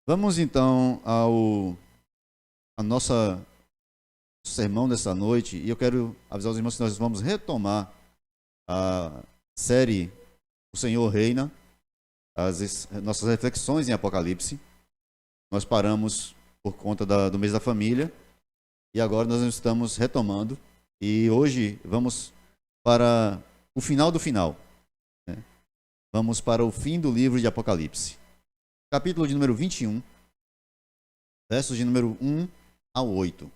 Vamos então a nossa sermão dessa noite, e eu quero avisar os irmãos que nós vamos retomar a série O Senhor Reina, nossas reflexões em Apocalipse. Nós paramos por conta do mês da família e agora nós estamos retomando, e hoje vamos para o final do final, né? Vamos para o fim do livro de Apocalipse, capítulo de número 21, versos de número 1 ao 8.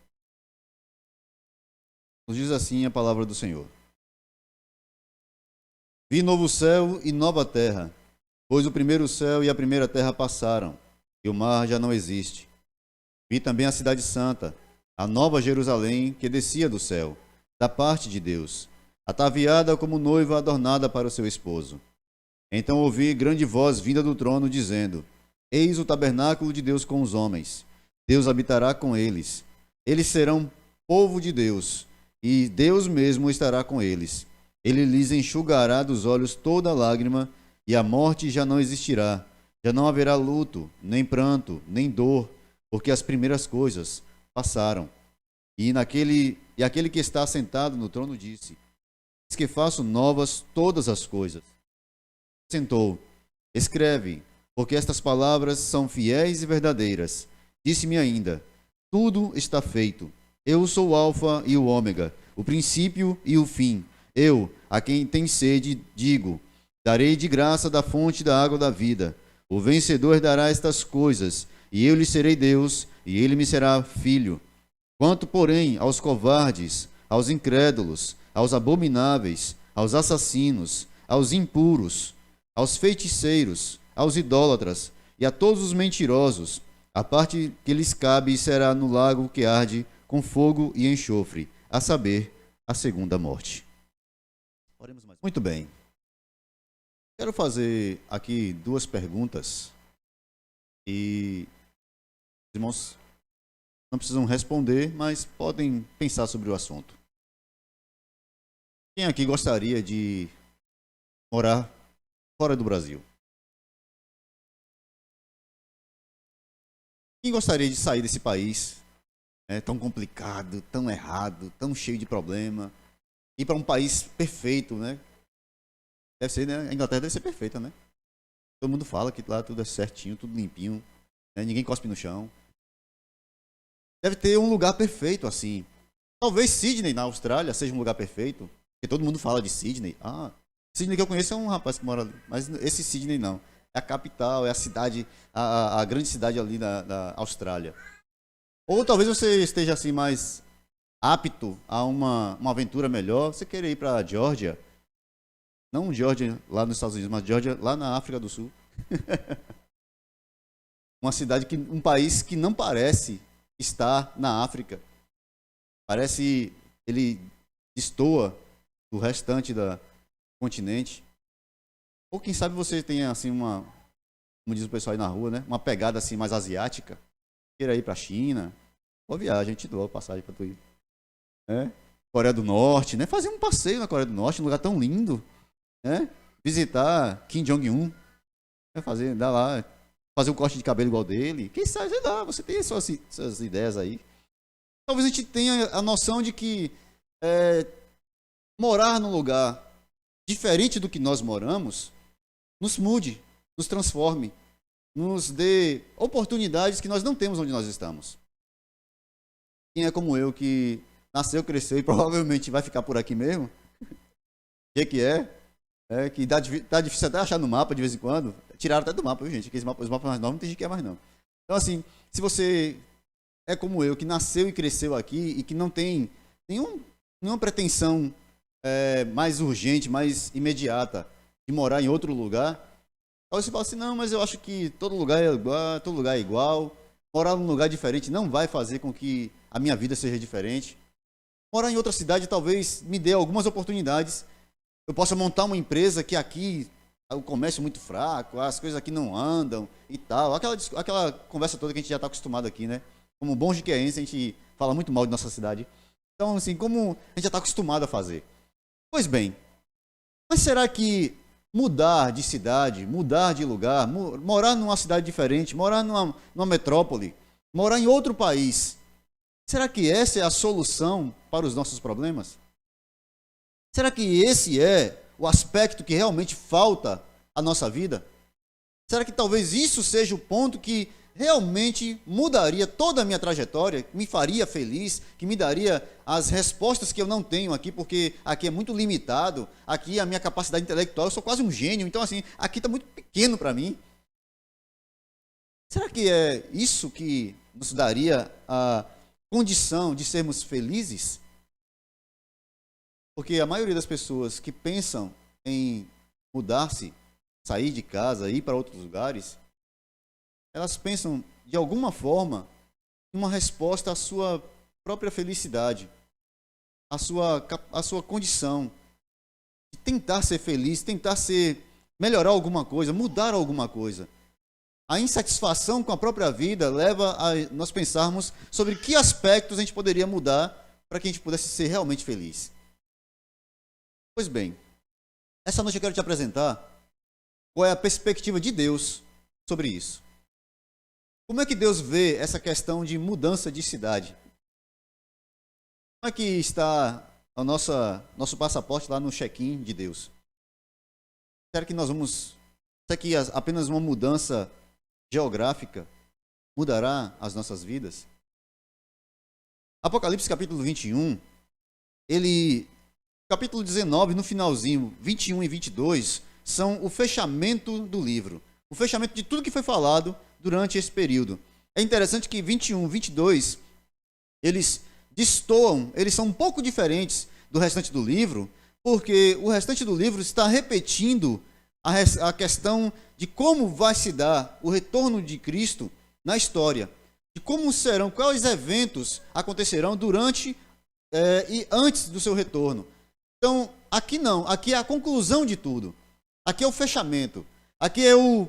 Nos diz assim a palavra do Senhor: Vi novo céu e nova terra, pois o primeiro céu e a primeira terra passaram, e o mar já não existe. Vi também a cidade santa, a nova Jerusalém, que descia do céu, da parte de Deus, ataviada como noiva adornada para o seu esposo. Então ouvi grande voz vinda do trono, dizendo: Eis o tabernáculo de Deus com os homens. Deus habitará com eles. Eles serão povo de Deus, e Deus mesmo estará com eles. Ele lhes enxugará dos olhos toda lágrima, e a morte já não existirá. Já não haverá luto, nem pranto, nem dor, porque as primeiras coisas passaram. E aquele que está sentado no trono disse: Eis que faço novas todas as coisas. Sentou: Escreve, porque estas palavras são fiéis e verdadeiras. Disse-me ainda: Tudo está feito. Eu sou o Alfa e o Ômega, o princípio e o fim. Eu, a quem tem sede, digo: darei de graça da fonte da água da vida. O vencedor herdará estas coisas, e eu lhe serei Deus, e ele me será filho. Quanto, porém, aos covardes, aos incrédulos, aos abomináveis, aos assassinos, aos impuros, aos feiticeiros, aos idólatras e a todos os mentirosos, a parte que lhes cabe será no lago que arde com fogo e enxofre, a saber, a segunda morte. Oremos mais. Muito bem. Quero fazer aqui duas perguntas e os irmãos não precisam responder, mas podem pensar sobre o assunto. Quem aqui gostaria de morar fora do Brasil? Quem gostaria de sair desse país tão complicado, tão errado, tão cheio de problema, ir para um país perfeito, né? Deve ser, né? A Inglaterra deve ser perfeita, né? Todo mundo fala que lá tudo é certinho, tudo limpinho, né? Ninguém cospe no chão. Deve ter um lugar perfeito assim. Talvez Sydney, na Austrália, seja um lugar perfeito, porque todo mundo fala de Sydney. Sydney que eu conheço é um rapaz que mora ali, mas esse Sydney não. É a capital, é a cidade, a grande cidade ali da Austrália. Ou talvez você esteja assim mais apto a uma aventura melhor, você querer ir para a Geórgia. Não Geórgia lá nos Estados Unidos, mas Geórgia lá na África do Sul. Um país que não parece estar na África. Parece ele destoa do restante do continente. Ou quem sabe você tenha assim como diz o pessoal aí na rua, né? Uma pegada assim mais asiática. Queira ir para a China. Boa viagem, a gente dou a passagem para tu ir. Coreia do Norte, né? Fazer um passeio na Coreia do Norte, um lugar tão lindo, né? Visitar Kim Jong-un, dar lá, fazer um corte de cabelo igual dele. Quem sabe, sei lá, você tem suas ideias aí. Talvez a gente tenha a noção de que morar num lugar diferente do que nós moramos nos mude, nos transforme, nos dê oportunidades que nós não temos onde nós estamos. Quem é como eu, que nasceu, cresceu e provavelmente vai ficar por aqui mesmo? O que é? Que tá difícil até achar no mapa de vez em quando. Tiraram até do mapa, viu, gente? Os mapas mais novos não tem gente que é mais não. Então, assim, se você é como eu, que nasceu e cresceu aqui e que não tem nenhuma pretensão mais urgente, mais imediata de morar em outro lugar, talvez você fale assim: não, mas eu acho que todo lugar é igual. Morar num lugar diferente não vai fazer com que a minha vida seja diferente. Morar em outra cidade talvez me dê algumas oportunidades. Eu possa montar uma empresa que aqui o comércio é muito fraco, as coisas aqui não andam e tal. Aquela conversa toda que a gente já está acostumado aqui, né? Como bom jiqueense, a gente fala muito mal de nossa cidade. Então, assim, como a gente já está acostumado a fazer. Pois bem, mas será que mudar de cidade, mudar de lugar, morar numa cidade diferente, morar numa metrópole, morar em outro país. Será que essa é a solução para os nossos problemas? Será que esse é o aspecto que realmente falta à nossa vida? Será que talvez isso seja o ponto que realmente mudaria toda a minha trajetória, me faria feliz, que me daria as respostas que eu não tenho aqui, porque aqui é muito limitado, aqui a minha capacidade intelectual, eu sou quase um gênio, então assim, aqui está muito pequeno para mim. Será que é isso que nos daria a condição de sermos felizes? Porque a maioria das pessoas que pensam em mudar-se, sair de casa, ir para outros lugares, elas pensam, de alguma forma, em uma resposta à sua própria felicidade, à sua condição de tentar ser feliz, melhorar alguma coisa, mudar alguma coisa. A insatisfação com a própria vida leva a nós pensarmos sobre que aspectos a gente poderia mudar para que a gente pudesse ser realmente feliz. Pois bem, essa noite eu quero te apresentar qual é a perspectiva de Deus sobre isso. Como é que Deus vê essa questão de mudança de cidade? Como é que está o nosso passaporte lá no check-in de Deus? Será que apenas uma mudança geográfica mudará as nossas vidas? Apocalipse capítulo 21, capítulo 19, no finalzinho, 21 e 22, são o fechamento do livro. O fechamento de tudo que foi falado durante esse período. É interessante que 21, 22, eles destoam, eles são um pouco diferentes do restante do livro, porque o restante do livro está repetindo a questão de como vai se dar o retorno de Cristo na história, de como serão, quais eventos acontecerão durante e antes do seu retorno. Então, aqui não, aqui é a conclusão de tudo, aqui é o fechamento, aqui é o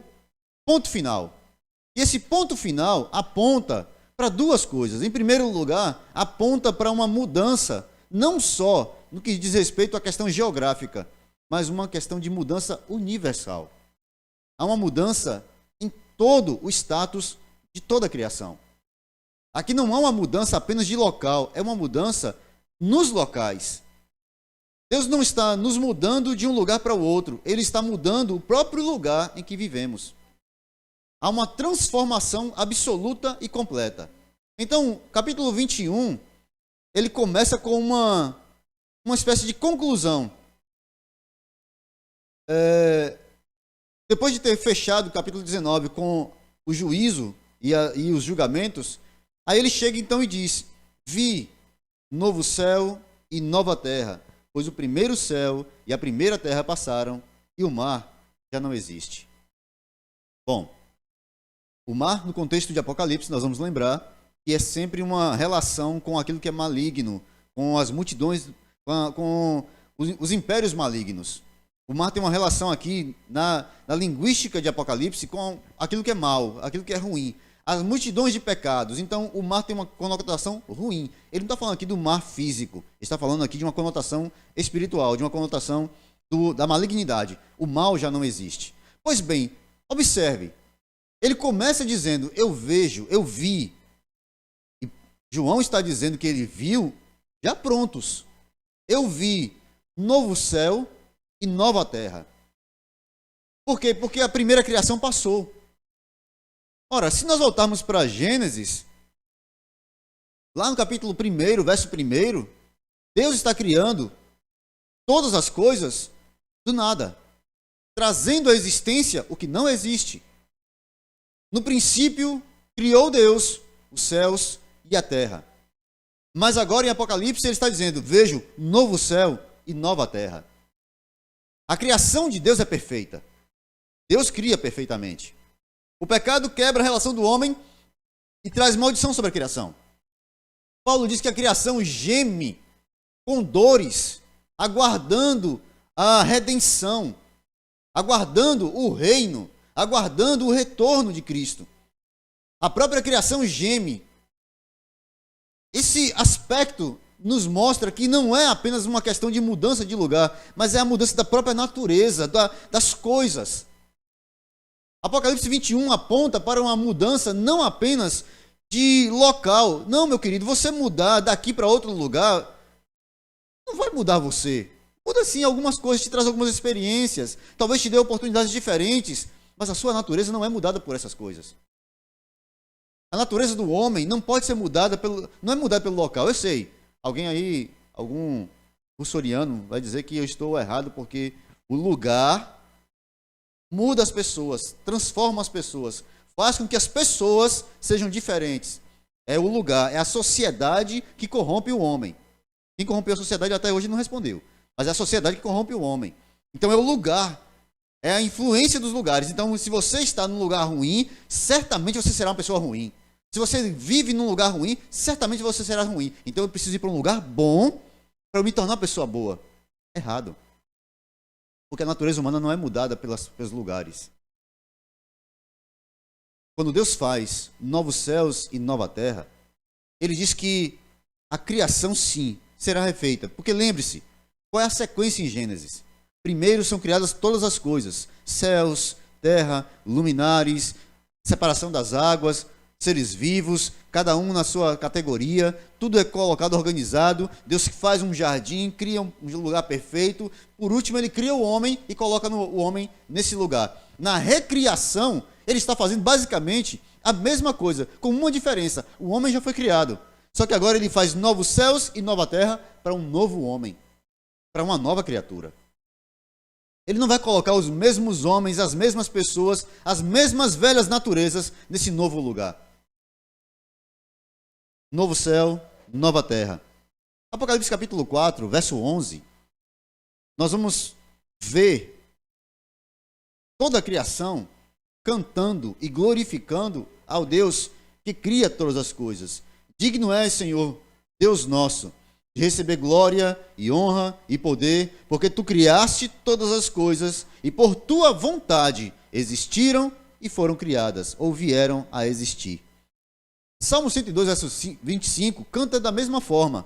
ponto final. E esse ponto final aponta para duas coisas. Em primeiro lugar, aponta para uma mudança, não só no que diz respeito à questão geográfica, mas uma questão de mudança universal. Há uma mudança em todo o status de toda a criação. Aqui não há uma mudança apenas de local, é uma mudança nos locais. Deus não está nos mudando de um lugar para o outro, Ele está mudando o próprio lugar em que vivemos. Há uma transformação absoluta e completa. Então, capítulo 21, ele começa com uma espécie de conclusão. Depois de ter fechado o capítulo 19 com o juízo e os julgamentos, aí ele chega então e diz: vi novo céu e nova terra, pois o primeiro céu e a primeira terra passaram e o mar já não existe. Bom, o mar, no contexto de Apocalipse, nós vamos lembrar que é sempre uma relação com aquilo que é maligno, com as multidões, com os impérios malignos. O mar tem uma relação aqui na linguística de Apocalipse com aquilo que é mal, aquilo que é ruim. As multidões de pecados. Então, o mar tem uma conotação ruim. Ele não está falando aqui do mar físico. Ele está falando aqui de uma conotação espiritual, de uma conotação da malignidade. O mal já não existe. Pois bem, observe. Ele começa dizendo, eu vejo, eu vi. E João está dizendo que ele viu já prontos. Eu vi novo céu e nova terra. Por quê? Porque a primeira criação passou. Ora, se nós voltarmos para Gênesis, lá no capítulo 1, verso 1, Deus está criando todas as coisas do nada, trazendo à existência o que não existe. No princípio, criou Deus os céus e a terra. Mas agora em Apocalipse ele está dizendo, vejo novo céu e nova terra. A criação de Deus é perfeita. Deus cria perfeitamente. O pecado quebra a relação do homem e traz maldição sobre a criação. Paulo diz que a criação geme com dores, aguardando a redenção, aguardando o reino, aguardando o retorno de Cristo. A própria criação geme. Esse aspecto nos mostra que não é apenas uma questão de mudança de lugar, mas é a mudança da própria natureza, das coisas. Apocalipse 21 aponta para uma mudança não apenas de local. Não, meu querido, você mudar daqui para outro lugar não vai mudar você. Muda sim algumas coisas, te traz algumas experiências, talvez te dê oportunidades diferentes, mas a sua natureza não é mudada por essas coisas. A natureza do homem não pode ser mudada não é mudada pelo local. Eu sei, alguém aí, algum russoriano vai dizer que eu estou errado porque o lugar muda as pessoas, transforma as pessoas, faz com que as pessoas sejam diferentes. É o lugar, é a sociedade que corrompe o homem. Quem corrompeu a sociedade até hoje não respondeu, mas é a sociedade que corrompe o homem. Então é o lugar, é a influência dos lugares. Então, se você está num lugar ruim, certamente você será uma pessoa ruim. Se você vive num lugar ruim, certamente você será ruim. Então eu preciso ir para um lugar bom para eu me tornar uma pessoa boa. Errado. Porque a natureza humana não é mudada pelos lugares. Quando Deus faz novos céus e nova terra, Ele diz que a criação, sim, será refeita. Porque lembre-se, qual é a sequência em Gênesis? Primeiro são criadas todas as coisas. Céus, terra, luminares, separação das águas, seres vivos, cada um na sua categoria, tudo é colocado, organizado. Deus faz um jardim, cria um lugar perfeito. Por último, Ele cria o homem e coloca o homem nesse lugar. Na recriação, Ele está fazendo basicamente a mesma coisa, com uma diferença. O homem já foi criado, só que agora Ele faz novos céus e nova terra para um novo homem, para uma nova criatura. Ele não vai colocar os mesmos homens, as mesmas pessoas, as mesmas velhas naturezas nesse novo lugar. Novo céu, nova terra. Apocalipse capítulo 4, verso 11. Nós vamos ver toda a criação cantando e glorificando ao Deus que cria todas as coisas. Digno és, Senhor, Deus nosso, de receber glória e honra e poder, porque tu criaste todas as coisas e por tua vontade existiram e foram criadas, ou vieram a existir. Salmo 102, verso 25, canta da mesma forma.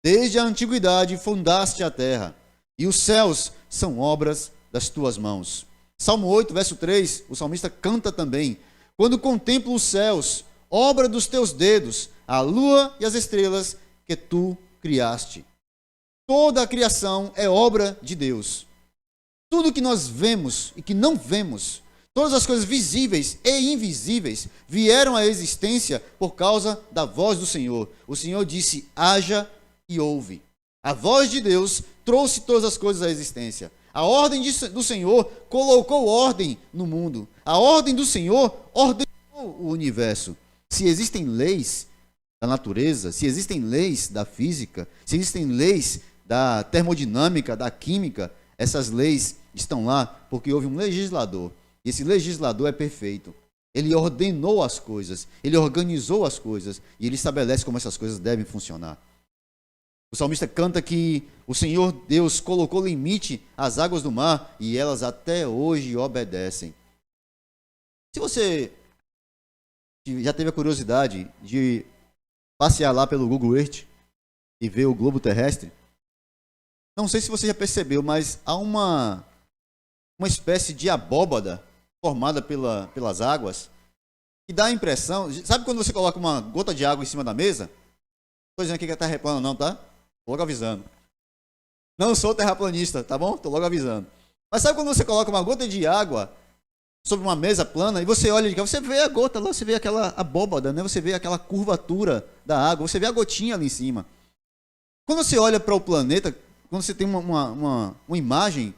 Desde a antiguidade fundaste a terra, e os céus são obras das tuas mãos. Salmo 8, verso 3, o salmista canta também. Quando contemplo os céus, obra dos teus dedos, a lua e as estrelas que tu criaste. Toda a criação é obra de Deus. Tudo que nós vemos e que não vemos, todas as coisas visíveis e invisíveis vieram à existência por causa da voz do Senhor. O Senhor disse, haja e ouve. A voz de Deus trouxe todas as coisas à existência. A ordem do Senhor colocou ordem no mundo. A ordem do Senhor ordenou o universo. Se existem leis da natureza, se existem leis da física, se existem leis da termodinâmica, da química, essas leis estão lá porque houve um legislador. E esse legislador é perfeito. Ele ordenou as coisas, ele organizou as coisas e ele estabelece como essas coisas devem funcionar. O salmista canta que o Senhor Deus colocou limite às águas do mar e elas até hoje obedecem. Se você já teve a curiosidade de passear lá pelo Google Earth e ver o globo terrestre, não sei se você já percebeu, mas há uma espécie de abóbada formada pelas águas que dá a impressão... Sabe quando você coloca uma gota de água em cima da mesa? Estou dizendo aqui que é terra plana não, tá? Estou logo avisando. Não sou terraplanista, tá bom? Estou logo avisando. Mas sabe quando você coloca uma gota de água sobre uma mesa plana e você olha de cá, você vê a gota lá, você vê aquela abóbada, né? Você vê aquela curvatura da água, você vê a gotinha ali em cima. Quando você olha para o planeta, quando você tem uma imagem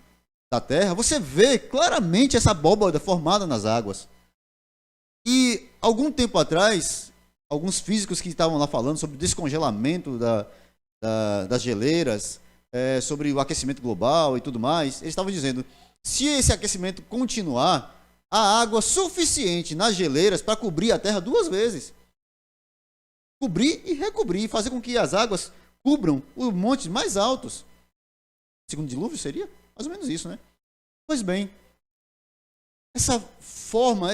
da Terra, você vê claramente essa abóbada formada nas águas. E algum tempo atrás, alguns físicos que estavam lá falando sobre o descongelamento das geleiras, sobre o aquecimento global e tudo mais, eles estavam dizendo, se esse aquecimento continuar, há água suficiente nas geleiras para cobrir a Terra 2 vezes. Cobrir e recobrir, fazer com que as águas cubram os montes mais altos. Segundo dilúvio seria? Mais ou menos isso, né? Pois bem, essa forma,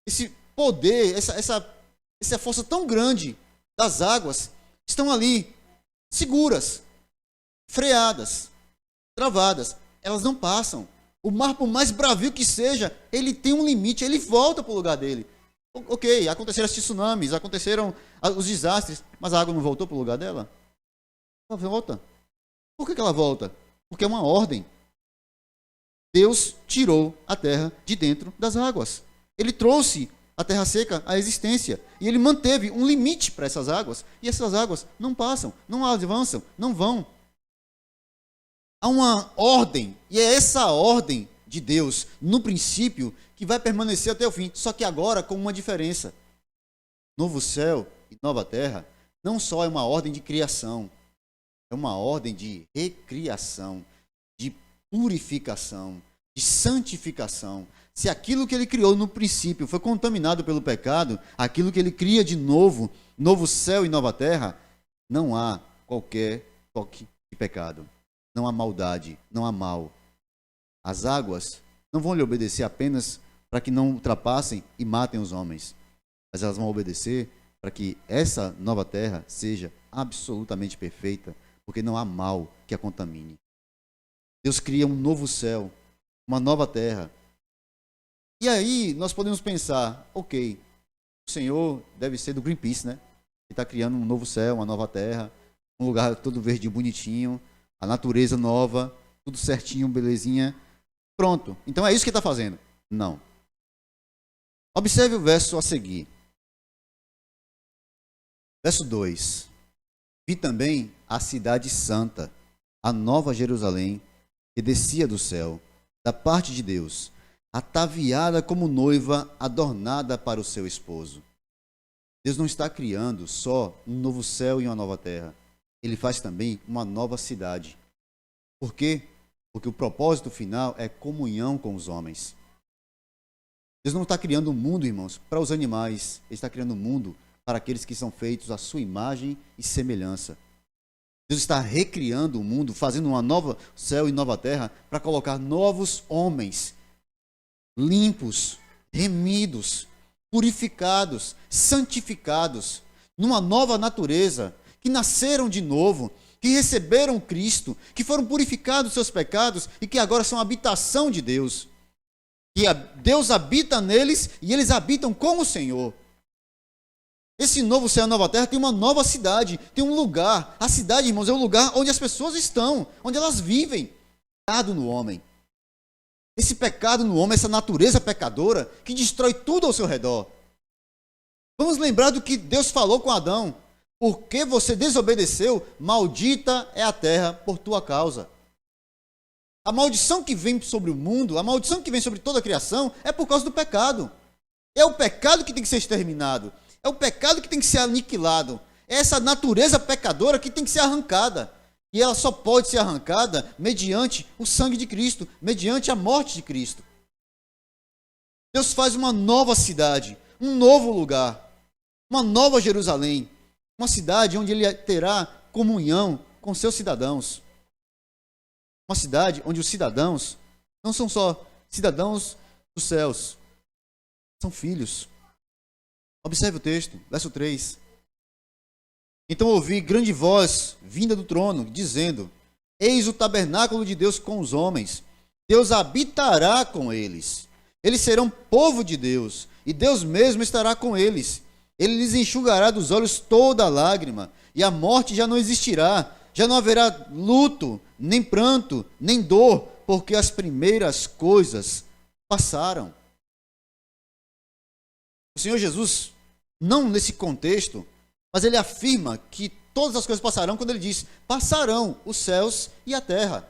esse poder, essa força tão grande das águas estão ali, seguras, freadas, travadas. Elas não passam. O mar, por mais bravio que seja, ele tem um limite, ele volta para o lugar dele. Ok, aconteceram os tsunamis, aconteceram os desastres, mas a água não voltou para o lugar dela? Ela volta. Por que ela volta? Porque é uma ordem. Deus tirou a terra de dentro das águas. Ele trouxe a terra seca à existência. E ele manteve um limite para essas águas. E essas águas não passam, não avançam, não vão. Há uma ordem. E é essa ordem de Deus, no princípio, que vai permanecer até o fim. Só que agora com uma diferença. Novo céu e nova terra não só é uma ordem de criação. É uma ordem de recriação, de purificação, de santificação. Se aquilo que ele criou no princípio foi contaminado pelo pecado, aquilo que ele cria de novo, novo céu e nova terra, não há qualquer toque de pecado. Não há maldade, não há mal. As águas não vão lhe obedecer apenas para que não ultrapassem e matem os homens, mas elas vão obedecer para que essa nova terra seja absolutamente perfeita, porque não há mal que a contamine. Deus cria um novo céu, uma nova terra. E aí nós podemos pensar, ok, o Senhor deve ser do Greenpeace, né? Ele está criando um novo céu, uma nova terra, um lugar todo verde bonitinho, a natureza nova, tudo certinho, belezinha. Pronto, então é isso que ele está fazendo. Não. Observe o verso a seguir. Verso 2. Vi também a cidade santa, a nova Jerusalém, que descia do céu, da parte de Deus, ataviada como noiva adornada para o seu esposo. Deus não está criando só um novo céu e uma nova terra. Ele faz também uma nova cidade. Por quê? Porque o propósito final é comunhão com os homens. Deus não está criando um mundo, irmãos, para os animais. Ele está criando um mundo para aqueles que são feitos à sua imagem e semelhança. Deus está recriando o mundo, fazendo uma nova céu e nova terra, para colocar novos homens, limpos, remidos, purificados, santificados, numa nova natureza, que nasceram de novo, que receberam Cristo, que foram purificados dos seus pecados e que agora são habitação de Deus. Que Deus habita neles e eles habitam com o Senhor. Esse novo céu e nova terra tem uma nova cidade, tem um lugar. A cidade, irmãos, é um lugar onde as pessoas estão, onde elas vivem. Pecado no homem. Esse pecado no homem, essa natureza pecadora que destrói tudo ao seu redor. Vamos lembrar do que Deus falou com Adão. Porque você desobedeceu, maldita é a terra por tua causa. A maldição que vem sobre o mundo, a maldição que vem sobre toda a criação, é por causa do pecado. É o pecado que tem que ser exterminado. É o pecado que tem que ser aniquilado. É essa natureza pecadora que tem que ser arrancada. E ela só pode ser arrancada mediante o sangue de Cristo, mediante a morte de Cristo. Deus faz uma nova cidade, um novo lugar, uma nova Jerusalém. Uma cidade onde ele terá comunhão com seus cidadãos. Uma cidade onde os cidadãos não são só cidadãos dos céus, são filhos. Observe o texto, verso 3. Então ouvi grande voz vinda do trono, dizendo: Eis o tabernáculo de Deus com os homens. Deus habitará com eles. Eles serão povo de Deus, e Deus mesmo estará com eles. Ele lhes enxugará dos olhos toda lágrima, e a morte já não existirá. Já não haverá luto, nem pranto, nem dor, porque as primeiras coisas passaram. O Senhor Jesus, não nesse contexto, mas ele afirma que todas as coisas passarão quando ele diz: passarão os céus e a terra.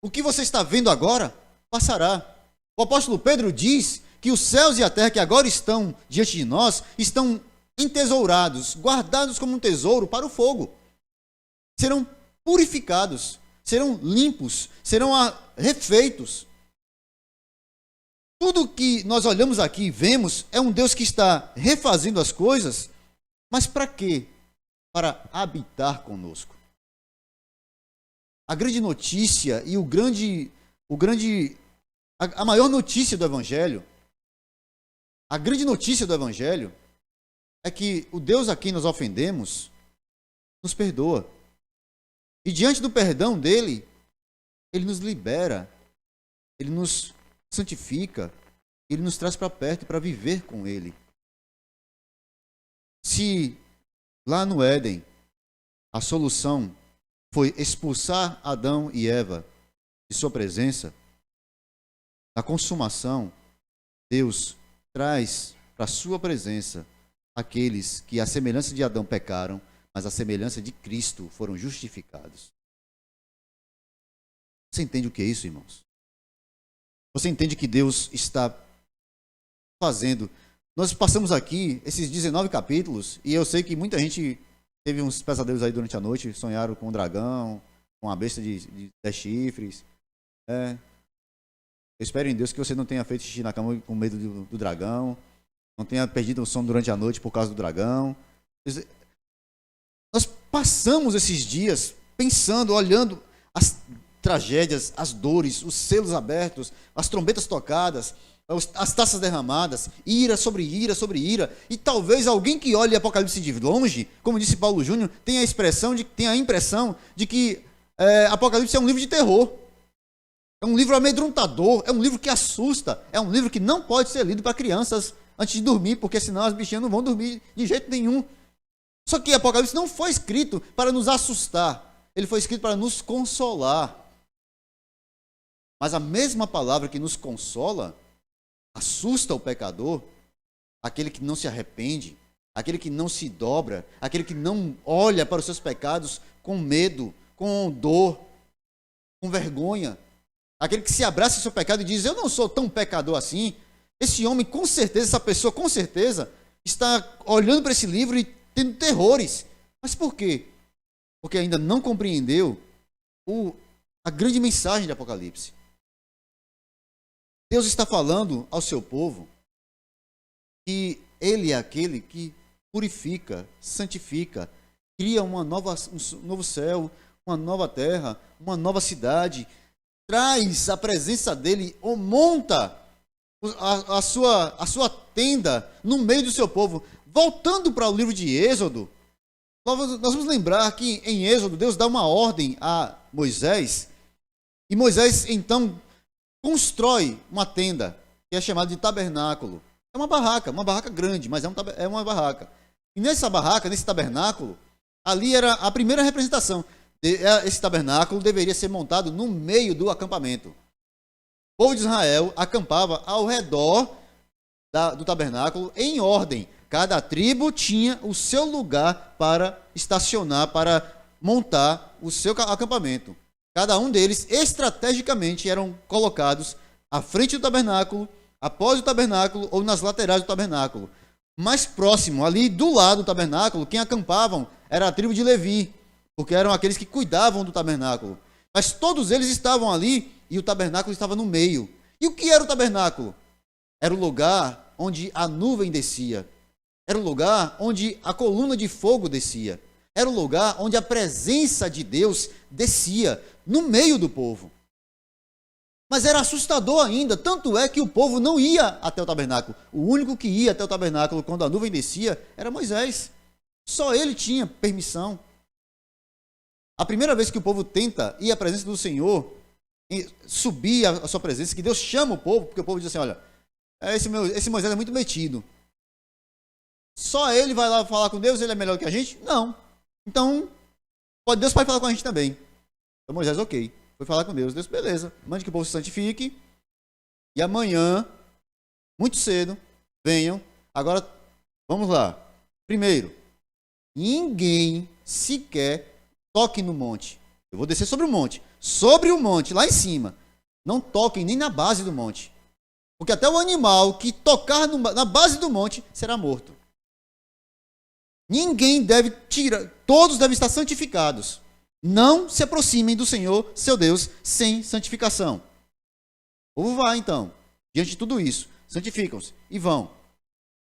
O que você está vendo agora, passará. O apóstolo Pedro diz que os céus e a terra que agora estão diante de nós, estão entesourados, guardados como um tesouro para o fogo. Serão purificados, serão limpos, serão refeitos. Tudo que nós olhamos aqui e vemos é um Deus que está refazendo as coisas, mas para quê? Para habitar conosco. A grande notícia e a maior notícia do Evangelho, a grande notícia do Evangelho é que o Deus a quem nós ofendemos nos perdoa. E diante do perdão dele, ele nos libera, ele nos santifica, ele nos traz para perto para viver com ele. Se lá no Éden a solução foi expulsar Adão e Eva de sua presença, na consumação, Deus traz para sua presença aqueles que, à semelhança de Adão, pecaram, mas à semelhança de Cristo foram justificados. Você entende o que é isso, irmãos? Você entende que Deus está fazendo? Nós passamos aqui esses 19 capítulos, e eu sei que muita gente teve uns pesadelos aí durante a noite, sonharam com um dragão, com uma besta de 10 chifres. Eu espero em Deus que você não tenha feito xixi na cama com medo do dragão, não tenha perdido o sono durante a noite por causa do dragão. Nós passamos esses dias pensando, olhando as tragédias, as dores, os selos abertos, as trombetas tocadas, as taças derramadas, ira sobre ira sobre ira. E talvez alguém que olhe Apocalipse de longe, como disse Paulo Júnior, tenha a impressão de que Apocalipse é um livro de terror. É um livro amedrontador, é um livro que assusta, é um livro que não pode ser lido para crianças antes de dormir, porque senão as bichinhas não vão dormir de jeito nenhum. Só que Apocalipse não foi escrito para nos assustar, ele foi escrito para nos consolar. Mas a mesma palavra que nos consola, assusta o pecador, aquele que não se arrepende, aquele que não se dobra, aquele que não olha para os seus pecados com medo, com dor, com vergonha. Aquele que se abraça em seu pecado e diz, eu não sou tão pecador assim. Esse homem, com certeza, essa pessoa, com certeza, está olhando para esse livro e tendo terrores. Mas por quê? Porque ainda não compreendeu a grande mensagem de Apocalipse. Deus está falando ao seu povo que Ele é aquele que purifica, santifica, cria um novo céu, uma nova terra, uma nova cidade, traz a presença dele, ou monta a sua tenda no meio do seu povo. Voltando para o livro de Êxodo, nós vamos lembrar que em Êxodo Deus dá uma ordem a Moisés, e Moisés então constrói uma tenda, que é chamada de tabernáculo. É uma barraca grande, mas é uma barraca. E nessa barraca, nesse tabernáculo, ali era a primeira representação. Esse tabernáculo deveria ser montado no meio do acampamento. O povo de Israel acampava ao redor do tabernáculo em ordem. Cada tribo tinha o seu lugar para estacionar, para montar o seu acampamento. Cada um deles, estrategicamente, eram colocados à frente do tabernáculo, após o tabernáculo ou nas laterais do tabernáculo. Mais próximo, ali do lado do tabernáculo, quem acampavam era a tribo de Levi, porque eram aqueles que cuidavam do tabernáculo. Mas todos eles estavam ali e o tabernáculo estava no meio. E o que era o tabernáculo? Era o lugar onde a nuvem descia. Era o lugar onde a coluna de fogo descia. Era o lugar onde a presença de Deus descia no meio do povo. Mas era assustador ainda, tanto é que o povo não ia até o tabernáculo. O único que ia até o tabernáculo quando a nuvem descia era Moisés. Só ele tinha permissão. A primeira vez que o povo tenta ir à presença do Senhor, subir à sua presença, que Deus chama o povo, porque o povo diz assim, olha, esse Moisés é muito metido. Só ele vai lá falar com Deus, ele é melhor que a gente? Não. Então, Deus pode falar com a gente também. Então Moisés, ok, foi falar com Deus. Deus, beleza, mande que o povo se santifique. E amanhã, muito cedo, venham. Agora, vamos lá. Primeiro, ninguém sequer toque no monte. Eu vou descer sobre o monte. Sobre o monte, lá em cima. Não toquem nem na base do monte. Porque até o animal que tocar na base do monte será morto. Ninguém deve tirar, todos devem estar santificados. Não se aproximem do Senhor, seu Deus, sem santificação. O povo vai, então, diante de tudo isso, santificam-se e vão.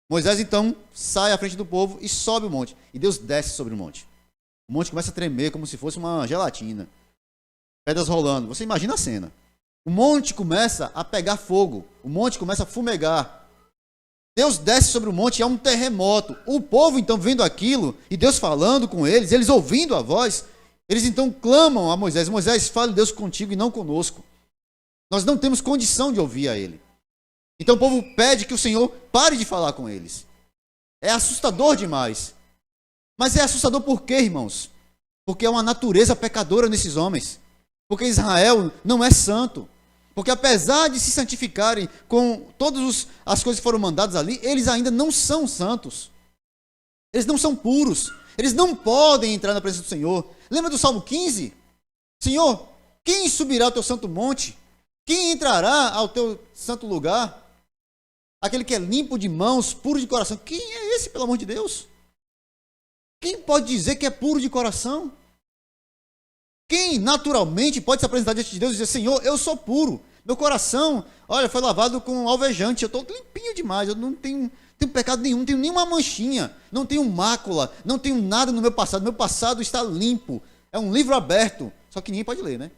Moisés, então, sai à frente do povo e sobe o monte. E Deus desce sobre o monte. O monte começa a tremer como se fosse uma gelatina. Pedras rolando. Você imagina a cena. O monte começa a pegar fogo. O monte começa a fumegar. Deus desce sobre o monte e há um terremoto. O povo, então, vendo aquilo, e Deus falando com eles, eles ouvindo a voz, eles então clamam a Moisés: Moisés, fale Deus contigo e não conosco. Nós não temos condição de ouvir a ele. Então o povo pede que o Senhor pare de falar com eles. É assustador demais. Mas é assustador por quê, irmãos? Porque é uma natureza pecadora nesses homens. Porque Israel não é santo. Porque apesar de se santificarem com todas as coisas que foram mandadas ali, eles ainda não são santos. Eles não são puros. Eles não podem entrar na presença do Senhor. Lembra do Salmo 15? Senhor, quem subirá ao teu santo monte? Quem entrará ao teu santo lugar? Aquele que é limpo de mãos, puro de coração. Quem é esse, pelo amor de Deus? Quem pode dizer que é puro de coração? Quem naturalmente pode se apresentar diante de Deus e dizer: Senhor, eu sou puro. Meu coração, olha, foi lavado com alvejante. Eu estou limpinho demais. Eu não tenho pecado nenhum, não tenho nenhuma manchinha. Não tenho mácula. Não tenho nada no meu passado. Meu passado está limpo. É um livro aberto. Só que ninguém pode ler, né?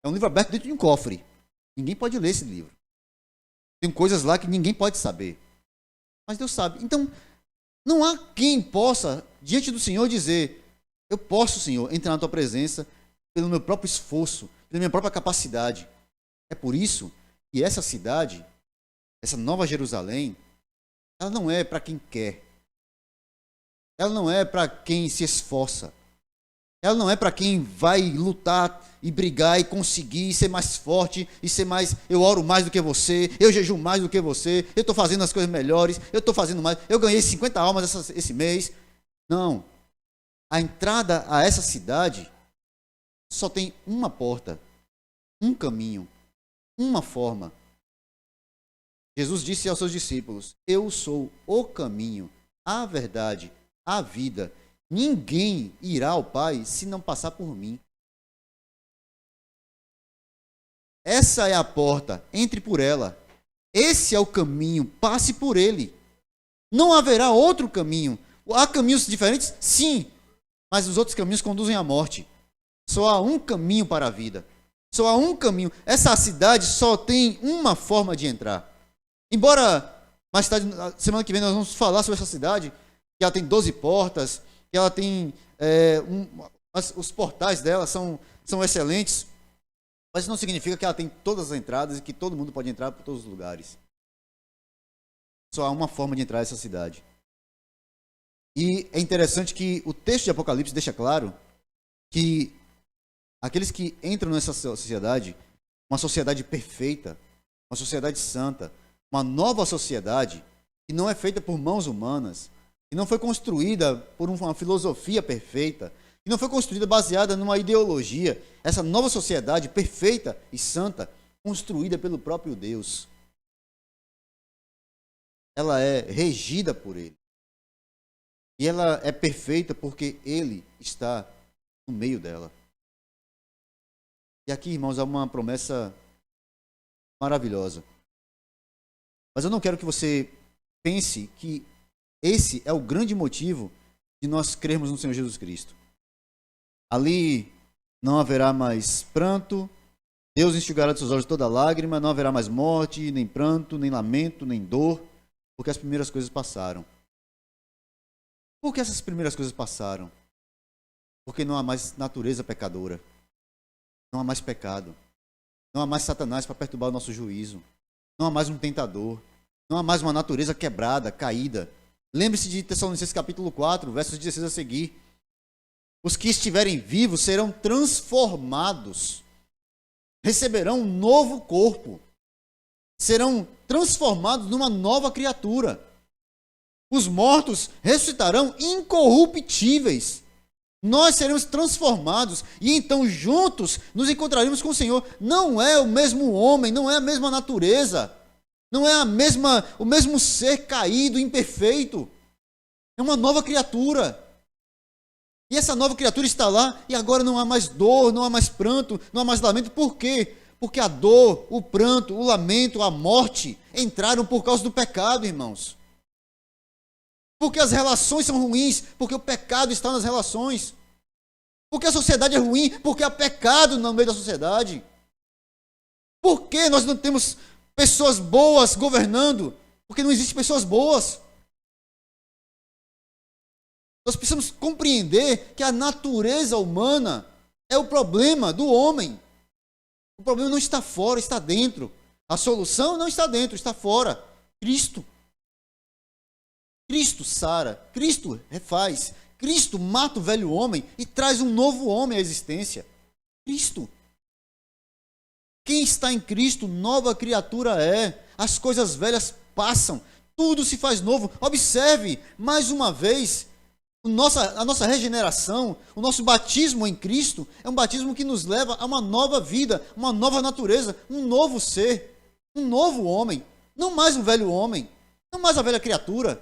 É um livro aberto dentro de um cofre. Ninguém pode ler esse livro. Tem coisas lá que ninguém pode saber. Mas Deus sabe. Então, não há quem possa, diante do Senhor, dizer: eu posso, Senhor, entrar na tua presença pelo meu próprio esforço, pela minha própria capacidade. É por isso que essa cidade, essa Nova Jerusalém, ela não é para quem quer. Ela não é para quem se esforça. Ela não é para quem vai lutar e brigar e conseguir ser mais forte e ser mais... Eu oro mais do que você, eu jejuo mais do que você, eu estou fazendo as coisas melhores, eu estou fazendo mais, eu ganhei 50 almas esse mês. Não. A entrada a essa cidade só tem uma porta, um caminho, uma forma. Jesus disse aos seus discípulos: eu sou o caminho, a verdade, a vida. Ninguém irá ao Pai se não passar por mim. Essa é a porta, entre por ela. Esse é o caminho, passe por ele. Não haverá outro caminho. Há caminhos diferentes? Sim, mas os outros caminhos conduzem à morte. Só há um caminho para a vida. Só há um caminho. Essa cidade só tem uma forma de entrar. Embora mais tarde, semana que vem, nós vamos falar sobre essa cidade, que ela tem 12 portas, que ela tem... os portais dela são excelentes, mas isso não significa que ela tem todas as entradas e que todo mundo pode entrar por todos os lugares. Só há uma forma de entrar nessa cidade. E é interessante que o texto de Apocalipse deixa claro que aqueles que entram nessa sociedade, uma sociedade perfeita, uma sociedade santa, uma nova sociedade, que não é feita por mãos humanas, que não foi construída por uma filosofia perfeita, que não foi construída baseada numa ideologia. Essa nova sociedade perfeita e santa, construída pelo próprio Deus. Ela é regida por Ele. E ela é perfeita porque Ele está no meio dela. E aqui, irmãos, há uma promessa maravilhosa. Mas eu não quero que você pense que esse é o grande motivo de nós crermos no Senhor Jesus Cristo. Ali não haverá mais pranto, Deus enxugará dos seus olhos toda lágrima, não haverá mais morte, nem pranto, nem lamento, nem dor, porque as primeiras coisas passaram. Por que essas primeiras coisas passaram? Porque não há mais natureza pecadora, não há mais pecado, não há mais Satanás para perturbar o nosso juízo, não há mais um tentador, não há mais uma natureza quebrada, caída. Lembre-se de Tessalonicenses capítulo 4, versos 16 a seguir. Os que estiverem vivos serão transformados, receberão um novo corpo, serão transformados numa nova criatura. Os mortos ressuscitarão incorruptíveis. Nós seremos transformados e então juntos nos encontraremos com o Senhor. Não é o mesmo homem, não é a mesma natureza. Não é o mesmo ser caído, imperfeito. É uma nova criatura. E essa nova criatura está lá e agora não há mais dor, não há mais pranto, não há mais lamento. Por quê? Porque a dor, o pranto, o lamento, a morte entraram por causa do pecado, irmãos. Porque as relações são ruins, porque o pecado está nas relações. Porque a sociedade é ruim, porque há pecado no meio da sociedade. Por que nós não temos pessoas boas governando? Porque não existem pessoas boas. Nós precisamos compreender que a natureza humana é o problema do homem. O problema não está fora, está dentro. A solução não está dentro, está fora. Cristo. Cristo sara, Cristo refaz, Cristo mata o velho homem e traz um novo homem à existência. Cristo. Quem está em Cristo, nova criatura é. As coisas velhas passam, tudo se faz novo. Observe, mais uma vez, a nossa regeneração, o nosso batismo em Cristo é um batismo que nos leva a uma nova vida, uma nova natureza, um novo ser, um novo homem. Não mais um velho homem, não mais a velha criatura,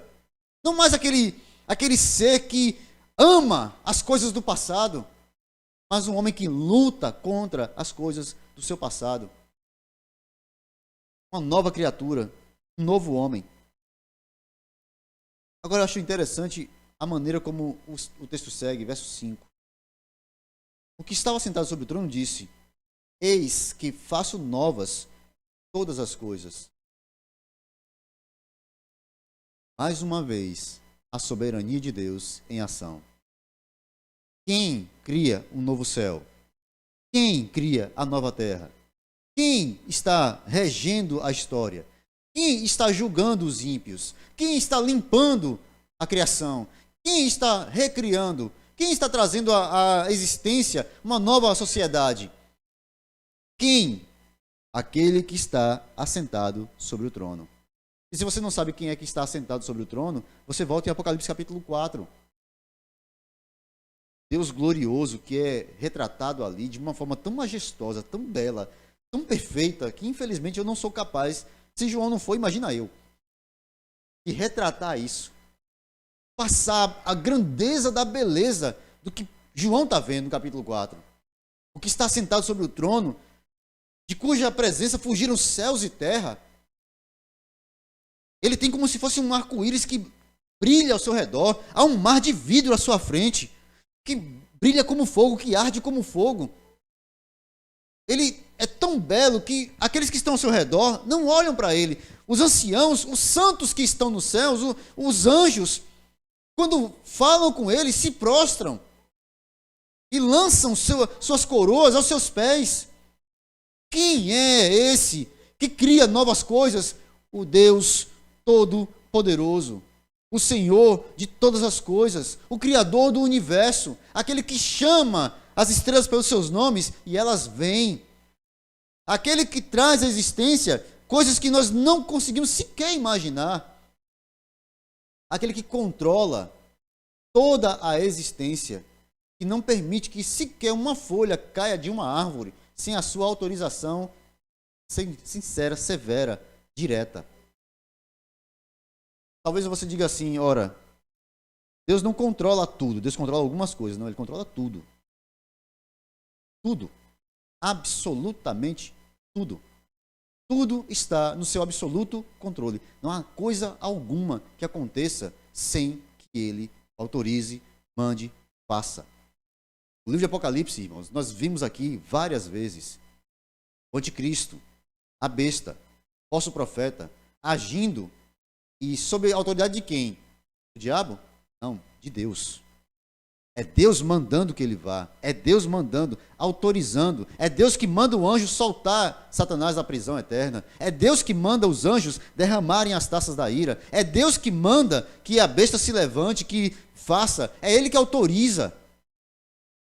não mais aquele ser que ama as coisas do passado, mas um homem que luta contra as coisas do seu passado. Uma nova criatura, um novo homem. Agora eu acho interessante a maneira como o texto segue, verso 5. O que estava sentado sobre o trono disse: Eis que faço novas todas as coisas. Mais uma vez, a soberania de Deus em ação. Quem cria um novo céu? Quem cria a nova terra? Quem está regendo a história? Quem está julgando os ímpios? Quem está limpando a criação? Quem está recriando? Quem está trazendo à existência uma nova sociedade? Quem? Aquele que está assentado sobre o trono. E se você não sabe quem é que está assentado sobre o trono, você volta em Apocalipse capítulo 4. Deus glorioso que é retratado ali de uma forma tão majestosa, tão bela, tão perfeita, que infelizmente eu não sou capaz, se João não for, imagina eu, de retratar isso. Passar a grandeza da beleza do que João está vendo no capítulo 4. O que está sentado sobre o trono, de cuja presença fugiram céus e terra. Ele tem como se fosse um arco-íris que brilha ao seu redor. Há um mar de vidro à sua frente, que brilha como fogo, que arde como fogo. Ele é tão belo que aqueles que estão ao seu redor não olham para ele. Os anciãos, os santos que estão nos céus, os anjos, quando falam com ele, se prostram e lançam suas coroas aos seus pés. Quem é esse que cria novas coisas? O Deus Todo-Poderoso, o Senhor de todas as coisas, o Criador do universo, aquele que chama as estrelas pelos seus nomes e elas vêm. Aquele que traz à existência coisas que nós não conseguimos sequer imaginar. Aquele que controla toda a existência, que não permite que sequer uma folha caia de uma árvore sem a sua autorização sincera, severa, direta. Talvez você diga assim, ora, Deus não controla tudo, Deus controla algumas coisas. Não, Ele controla tudo. Tudo. Absolutamente tudo. Tudo está no seu absoluto controle. Não há coisa alguma que aconteça sem que Ele autorize, mande, faça. O livro de Apocalipse, irmãos, nós vimos aqui várias vezes o anticristo, a besta, falso profeta, agindo. E sob a autoridade de quem? O diabo? Não, de Deus. É Deus mandando que ele vá. É Deus mandando, autorizando. É Deus que manda o anjo soltar Satanás da prisão eterna. É Deus que manda os anjos derramarem as taças da ira. É Deus que manda que a besta se levante, que faça. É Ele que autoriza.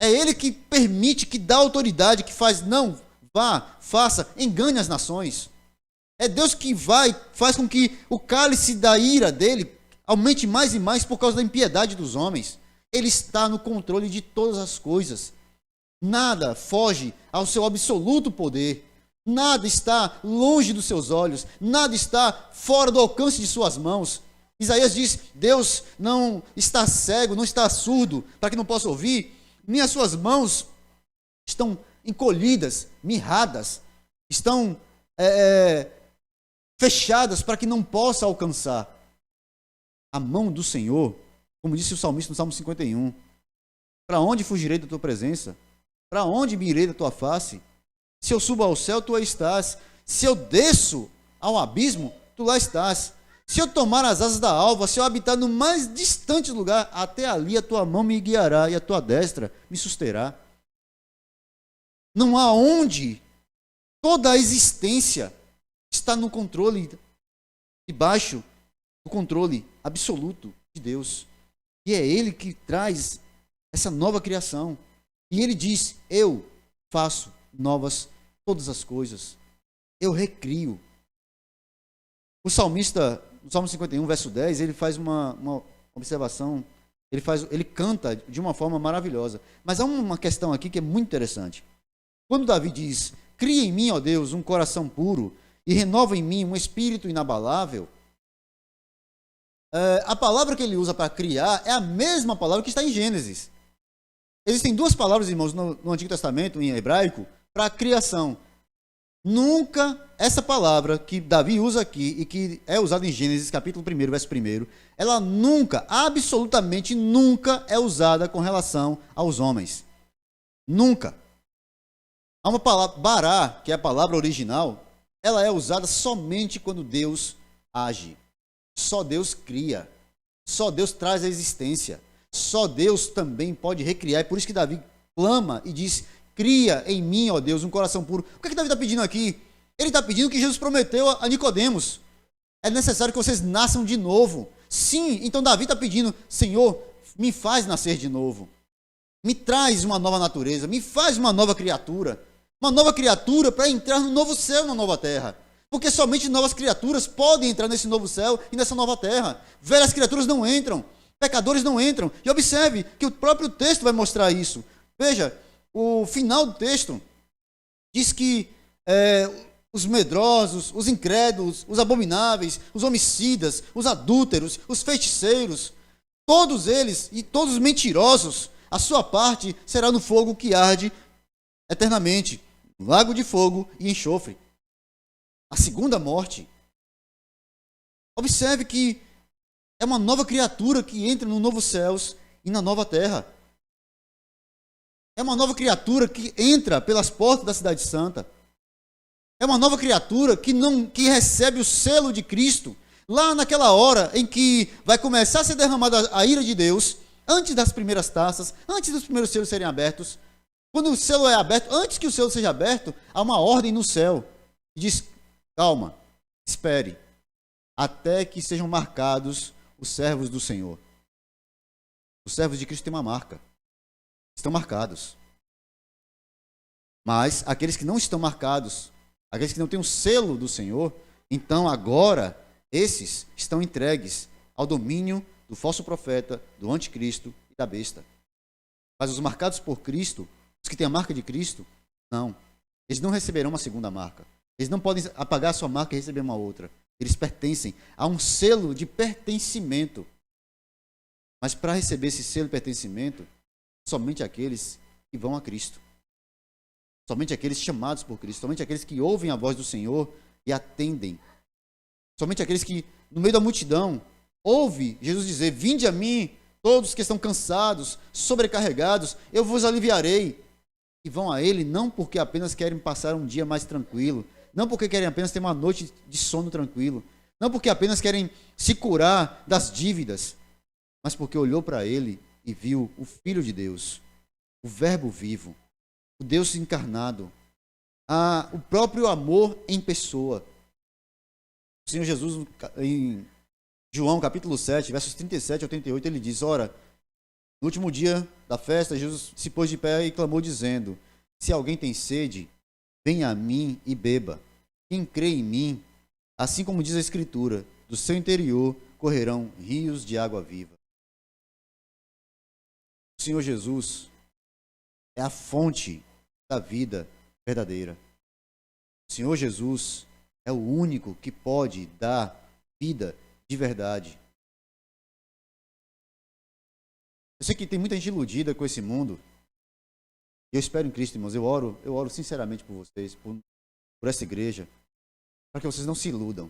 É Ele que permite, que dá autoridade, que faz, não, vá, faça, engane as nações. É Deus que faz com que o cálice da ira dele aumente mais e mais por causa da impiedade dos homens. Ele está no controle de todas as coisas. Nada foge ao seu absoluto poder. Nada está longe dos seus olhos. Nada está fora do alcance de suas mãos. Isaías diz, Deus não está cego, não está surdo, para que não possa ouvir. Nem as suas mãos estão encolhidas, mirradas, estão fechadas para que não possa alcançar. A mão do Senhor, como disse o salmista no Salmo 51, para onde fugirei da tua presença? Para onde me irei da tua face? Se eu subo ao céu, tu aí estás. Se eu desço ao abismo, tu lá estás. Se eu tomar as asas da alva, se eu habitar no mais distante lugar, até ali a tua mão me guiará e a tua destra me susterá. Não há onde toda a existência está no controle, debaixo do controle absoluto de Deus. E é Ele que traz essa nova criação. E Ele diz: eu faço novas todas as coisas. Eu recrio. O salmista, no Salmo 51, verso 10, ele faz uma observação, ele canta de uma forma maravilhosa. Mas há uma questão aqui que é muito interessante. Quando Davi diz: cria em mim, ó Deus, um coração puro e renova em mim um espírito inabalável, a palavra que ele usa para criar é a mesma palavra que está em Gênesis. Existem duas palavras, irmãos, no Antigo Testamento, em hebraico, para criação. Nunca essa palavra que Davi usa aqui e que é usada em Gênesis, capítulo 1, verso 1, ela nunca, absolutamente nunca é usada com relação aos homens. Nunca. Há uma palavra, bará, que é a palavra original, ela é usada somente quando Deus age. Só Deus cria. Só Deus traz a existência. Só Deus também pode recriar. É por isso que Davi clama e diz: cria em mim, ó Deus, um coração puro. O que é que Davi está pedindo aqui? Ele está pedindo que Jesus prometeu a Nicodemos: é necessário que vocês nasçam de novo. Sim, então Davi está pedindo: Senhor, me faz nascer de novo. Me traz uma nova natureza, me faz uma nova criatura. Uma nova criatura para entrar no novo céu, na nova terra. Porque somente novas criaturas podem entrar nesse novo céu e nessa nova terra. Velhas criaturas não entram, pecadores não entram. E observe que o próprio texto vai mostrar isso. Veja, o final do texto diz que os medrosos, os incrédulos, os abomináveis, os homicidas, os adúlteros, os feiticeiros, todos eles e todos os mentirosos, a sua parte será no fogo que arde eternamente, no lago de fogo e enxofre. A segunda morte. Observe que é uma nova criatura que entra no novo céus e na nova terra. É uma nova criatura que entra pelas portas da cidade santa. É uma nova criatura que recebe o selo de Cristo lá naquela hora em que vai começar a ser derramada a ira de Deus, antes das primeiras taças, antes dos primeiros selos serem abertos. Quando o selo é aberto, antes que o selo seja aberto, há uma ordem no céu que diz: calma, espere, até que sejam marcados os servos do Senhor. Os servos de Cristo têm uma marca. Estão marcados. Mas aqueles que não estão marcados, aqueles que não têm o selo do Senhor, então agora esses estão entregues ao domínio do falso profeta, do anticristo e da besta. Mas os marcados por Cristo, os que têm a marca de Cristo, não. Eles não receberão uma segunda marca. Eles não podem apagar a sua marca e receber uma outra. Eles pertencem a um selo de pertencimento. Mas para receber esse selo de pertencimento, somente aqueles que vão a Cristo. Somente aqueles chamados por Cristo. Somente aqueles que ouvem a voz do Senhor e atendem. Somente aqueles que, no meio da multidão, ouvem Jesus dizer: vinde a mim, todos que estão cansados, sobrecarregados, eu vos aliviarei. E vão a Ele não porque apenas querem passar um dia mais tranquilo, não porque querem apenas ter uma noite de sono tranquilo, não porque apenas querem se curar das dívidas, mas porque olhou para Ele e viu o Filho de Deus, o Verbo vivo, o Deus encarnado, o próprio amor em pessoa. O Senhor Jesus, em João capítulo 7, versos 37 ao 38, ele diz: ora, no último dia da festa, Jesus se pôs de pé e clamou dizendo: se alguém tem sede, venha a mim e beba. Quem crê em mim, assim como diz a Escritura, do seu interior correrão rios de água viva. O Senhor Jesus é a fonte da vida verdadeira. O Senhor Jesus é o único que pode dar vida de verdade. Eu sei que tem muita gente iludida com esse mundo. Eu espero em Cristo, irmãos. Eu oro sinceramente por vocês, por essa igreja, para que vocês não se iludam.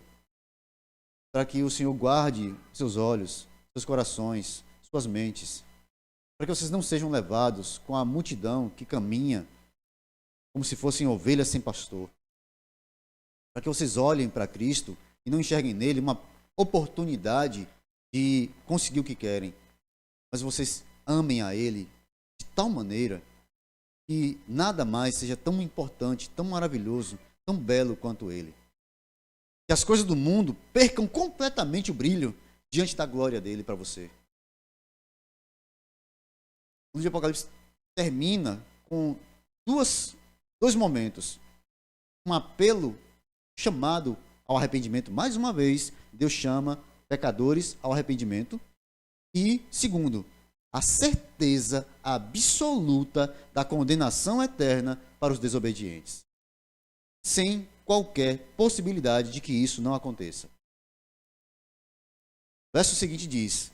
Para que o Senhor guarde seus olhos, seus corações, suas mentes. Para que vocês não sejam levados com a multidão que caminha como se fossem ovelhas sem pastor. Para que vocês olhem para Cristo e não enxerguem nele oportunidade de conseguir o que querem, mas vocês amem a Ele de tal maneira que nada mais seja tão importante, tão maravilhoso, tão belo quanto Ele. Que as coisas do mundo percam completamente o brilho diante da glória dele para você. O livro de Apocalipse termina com dois momentos. Um apelo, chamado ao arrependimento. Mais uma vez, Deus chama pecadores ao arrependimento. E, segundo, a certeza absoluta da condenação eterna para os desobedientes. Sem qualquer possibilidade de que isso não aconteça. O verso seguinte diz: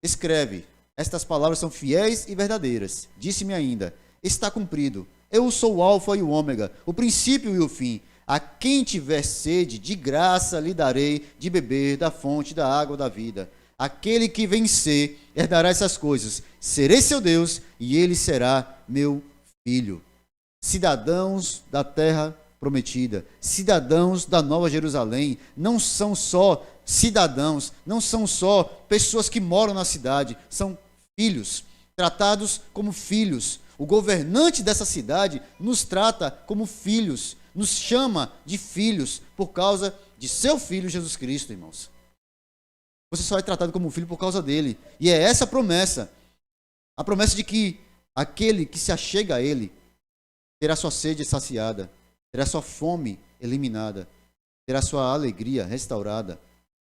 escreve, estas palavras são fiéis e verdadeiras. Disse-me ainda: está cumprido. Eu sou o alfa e o ômega, o princípio e o fim. A quem tiver sede, de graça lhe darei de beber da fonte da água da vida. Aquele que vencer herdará essas coisas. Serei seu Deus e ele será meu filho. Cidadãos da terra prometida, cidadãos da Nova Jerusalém, não são só cidadãos, não são só pessoas que moram na cidade, são filhos, tratados como filhos. O governante dessa cidade nos trata como filhos, nos chama de filhos por causa de seu filho Jesus Cristo, irmãos. Você só é tratado como filho por causa dele. E é essa a promessa de que aquele que se achega a ele terá sua sede saciada, terá sua fome eliminada, terá sua alegria restaurada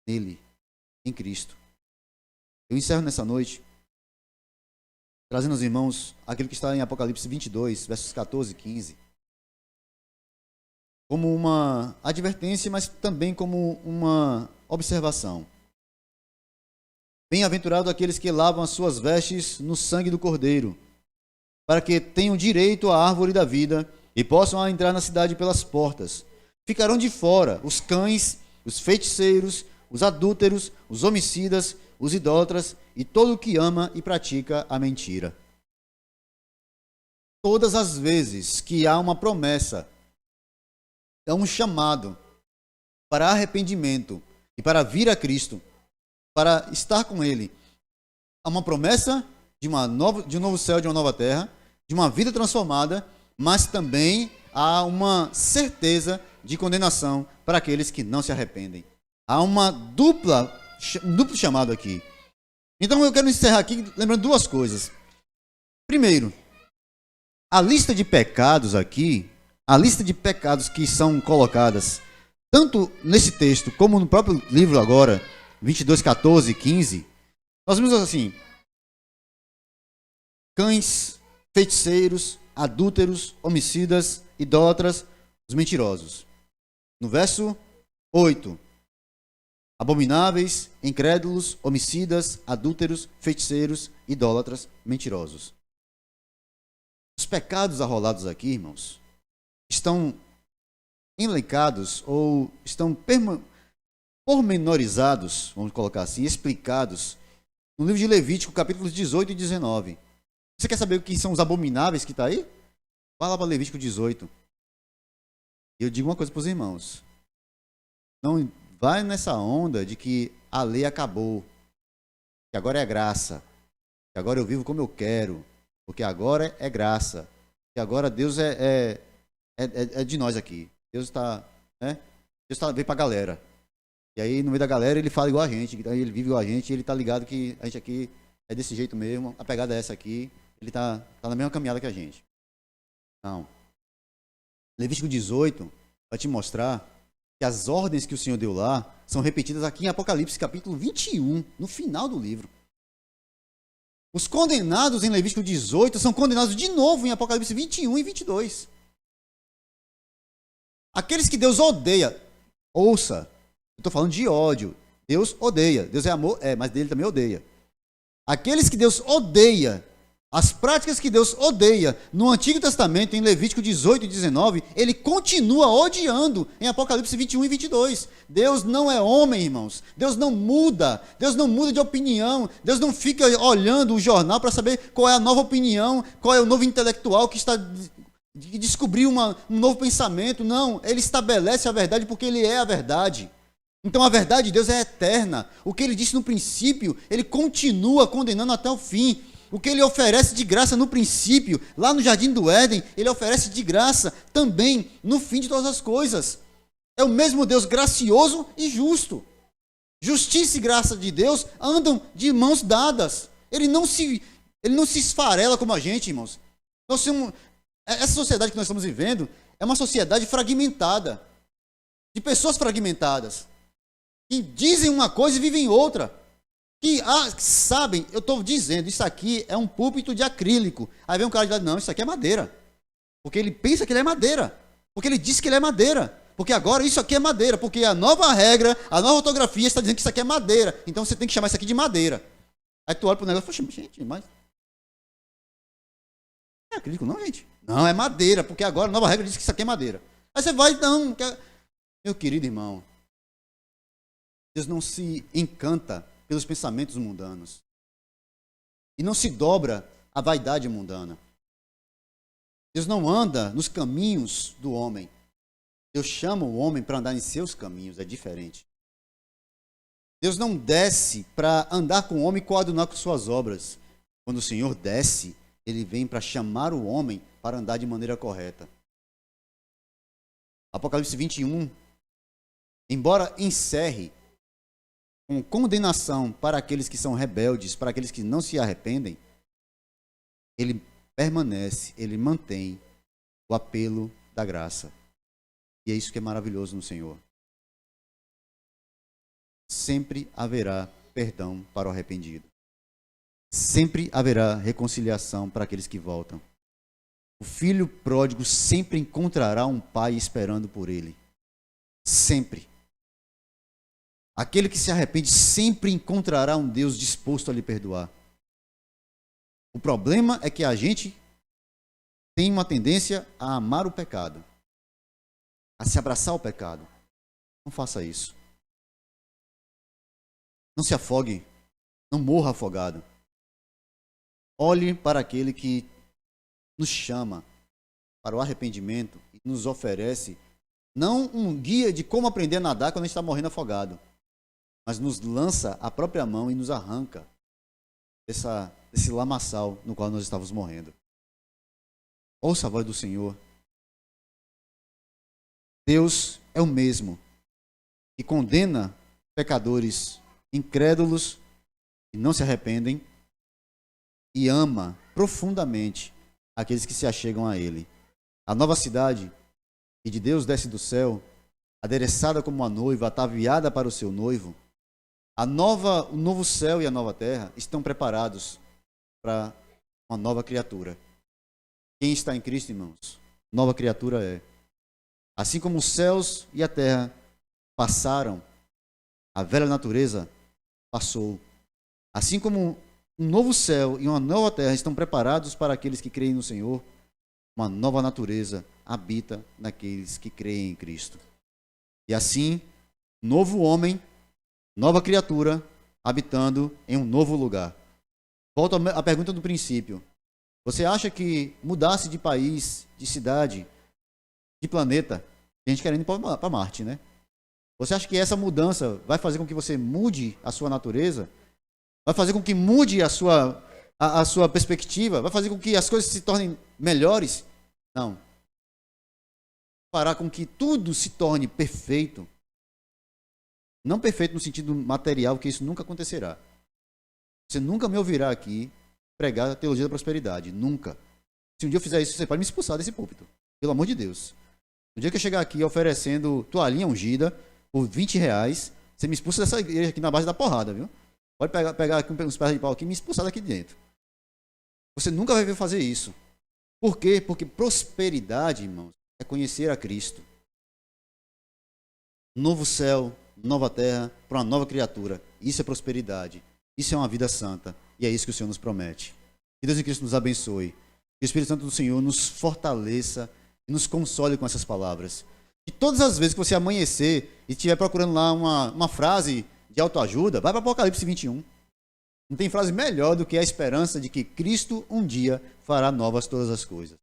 nele, em Cristo. Eu encerro nessa noite trazendo aos irmãos aquilo que está em Apocalipse 22, versos 14 e 15, como uma advertência, mas também como uma observação. Bem-aventurado aqueles que lavam as suas vestes no sangue do Cordeiro, para que tenham direito à árvore da vida e possam entrar na cidade pelas portas. Ficarão de fora os cães, os feiticeiros, os adúlteros, os homicidas, os idólatras e todo o que ama e pratica a mentira. Todas as vezes que há uma promessa, é um chamado para arrependimento e para vir a Cristo, para estar com Ele, há uma promessa de um novo céu, de uma nova terra, de uma vida transformada, mas também há uma certeza de condenação para aqueles que não se arrependem. Há um duplo chamado aqui. Então eu quero encerrar aqui lembrando duas coisas. Primeiro, a lista de pecados aqui, a lista de pecados que são colocadas, tanto nesse texto como no próprio livro agora, 22, 14 e 15, nós vemos assim: cães, feiticeiros, adúlteros, homicidas, idólatras, os mentirosos. No verso 8, abomináveis, incrédulos, homicidas, adúlteros, feiticeiros, idólatras, mentirosos. Os pecados arrolados aqui, irmãos, estão elencados ou estão pormenorizados, vamos colocar assim, explicados no livro de Levítico, capítulos 18 e 19. Você quer saber o que são os abomináveis que está aí? Vai lá para Levítico 18. E eu digo uma coisa para os irmãos: não vai nessa onda de que a lei acabou, que agora é graça, que agora eu vivo como eu quero, porque agora é graça, que agora Deus é de nós aqui. Deus está, né? Deus veio para a galera. E aí no meio da galera ele fala igual a gente, ele vive igual a gente, ele está ligado que a gente aqui é desse jeito mesmo, a pegada é essa aqui, ele está na mesma caminhada que a gente. Não. Levítico 18 vai te mostrar que as ordens que o Senhor deu lá são repetidas aqui em Apocalipse capítulo 21, no final do livro. Os condenados em Levítico 18 são condenados de novo em Apocalipse 21 e 22. Aqueles que Deus odeia, ouça, eu estou falando de ódio. Deus odeia, Deus é amor, mas dele também odeia. Aqueles que Deus odeia, as práticas que Deus odeia no Antigo Testamento, em Levítico 18 e 19, ele continua odiando em Apocalipse 21 e 22. Deus não é homem, irmãos. Deus não muda de opinião. Deus não fica olhando o jornal para saber qual é a nova opinião, qual é o novo intelectual que descobriu um novo pensamento. Não, ele estabelece a verdade porque ele é a verdade. Então a verdade de Deus é eterna. O que ele disse no princípio, ele continua condenando até o fim. O que ele oferece de graça no princípio, lá no Jardim do Éden, ele oferece de graça também no fim de todas as coisas. É o mesmo Deus gracioso e justo. Justiça e graça de Deus andam de mãos dadas. Ele não se esfarela como a gente, irmãos. Essa sociedade que nós estamos vivendo é uma sociedade fragmentada, de pessoas fragmentadas, que dizem uma coisa e vivem outra. Que sabem, eu estou dizendo, isso aqui é um púlpito de acrílico. Aí vem um cara e diz, não, isso aqui é madeira. Porque ele pensa que ele é madeira. Porque ele disse que ele é madeira. Porque agora isso aqui é madeira. Porque a nova regra, a nova ortografia está dizendo que isso aqui é madeira. Então você tem que chamar isso aqui de madeira. Aí tu olha para o negócio e fala, gente, mas... é acrílico não, gente? Não, é madeira. Porque agora a nova regra diz que isso aqui é madeira. Aí você vai, não... Meu querido irmão, Deus não se encanta pelos pensamentos mundanos. E não se dobra à vaidade mundana. Deus não anda nos caminhos do homem. Deus chama o homem para andar em seus caminhos, é diferente. Deus não desce para andar com o homem e coadunar com suas obras. Quando o Senhor desce, ele vem para chamar o homem para andar de maneira correta. Apocalipse 21, embora encerre com condenação para aqueles que são rebeldes, para aqueles que não se arrependem, ele permanece, ele mantém o apelo da graça. E é isso que é maravilhoso no Senhor. Sempre haverá perdão para o arrependido. Sempre haverá reconciliação para aqueles que voltam. O filho pródigo sempre encontrará um pai esperando por ele. Sempre. Aquele que se arrepende sempre encontrará um Deus disposto a lhe perdoar. O problema é que a gente tem uma tendência a amar o pecado, a se abraçar ao pecado. Não faça isso. Não se afogue, não morra afogado. Olhe para aquele que nos chama para o arrependimento e nos oferece não um guia de como aprender a nadar quando a gente está morrendo afogado, mas nos lança a própria mão e nos arranca desse lamaçal no qual nós estávamos morrendo. Ouça a voz do Senhor. Deus é o mesmo que condena pecadores incrédulos que não se arrependem e ama profundamente aqueles que se achegam a Ele. A nova cidade que de Deus desce do céu, adereçada como uma noiva, ataviada para o seu noivo, o novo céu e a nova terra estão preparados para uma nova criatura. Quem está em Cristo, irmãos, nova criatura é. Assim como os céus e a terra passaram, a velha natureza passou. Assim como um novo céu e uma nova terra estão preparados para aqueles que creem no Senhor, uma nova natureza habita naqueles que creem em Cristo. E assim, novo homem, nova criatura, habitando em um novo lugar. Volto à pergunta do princípio. Você acha que mudasse de país, de cidade, de planeta, a gente querendo ir para Marte, né? Você acha que essa mudança vai fazer com que você mude a sua natureza? Vai fazer com que mude a sua perspectiva? Vai fazer com que as coisas se tornem melhores? Não. Fará com que tudo se torne perfeito. Não perfeito no sentido material, que isso nunca acontecerá. Você nunca me ouvirá aqui pregar a teologia da prosperidade. Nunca. Se um dia eu fizer isso, você pode me expulsar desse púlpito. Pelo amor de Deus. No dia que eu chegar aqui oferecendo toalhinha ungida por R$20, você me expulsa dessa igreja aqui na base da porrada, viu? Pode pegar aqui uns pés de pau aqui e me expulsar daqui dentro. Você nunca vai ver fazer isso. Por quê? Porque prosperidade, irmãos, é conhecer a Cristo. Novo céu, nova terra, para uma nova criatura. Isso é prosperidade. Isso é uma vida santa. E é isso que o Senhor nos promete. Que Deus em Cristo nos abençoe. Que o Espírito Santo do Senhor nos fortaleça e nos console com essas palavras. E todas as vezes que você amanhecer e estiver procurando lá uma frase de autoajuda, vai para Apocalipse 21. Não tem frase melhor do que a esperança de que Cristo um dia fará novas todas as coisas.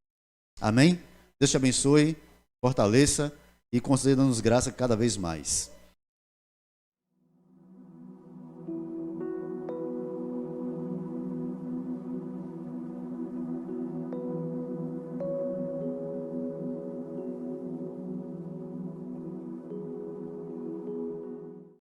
Amém? Deus te abençoe, fortaleça e conceda-nos graça cada vez mais.